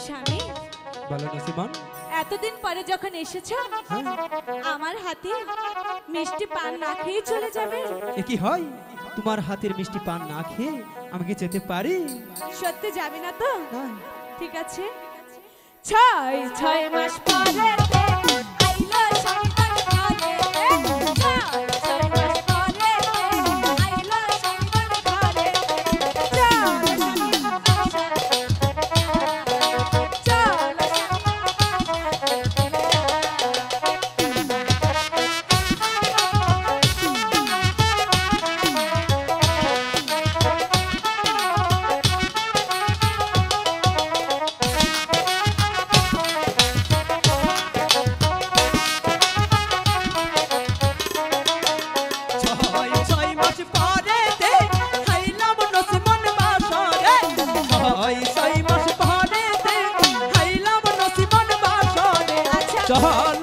স্বামী বলো নসিমন। এতদিন পরে যখন এসেছো আমার হাতে মিষ্টি পান না খেয়ে চলে যাবে? এ কি হয়? তোমার হাতের মিষ্টি পান না খেয়ে আমি কি যেতে পারি? সত্যি যাবি না তো? না। ঠিক আছে। 6 মাস পরে আইলো সন্তান ঘরে, 6 মাস পরে আইলো সন্তান ঘরে। চল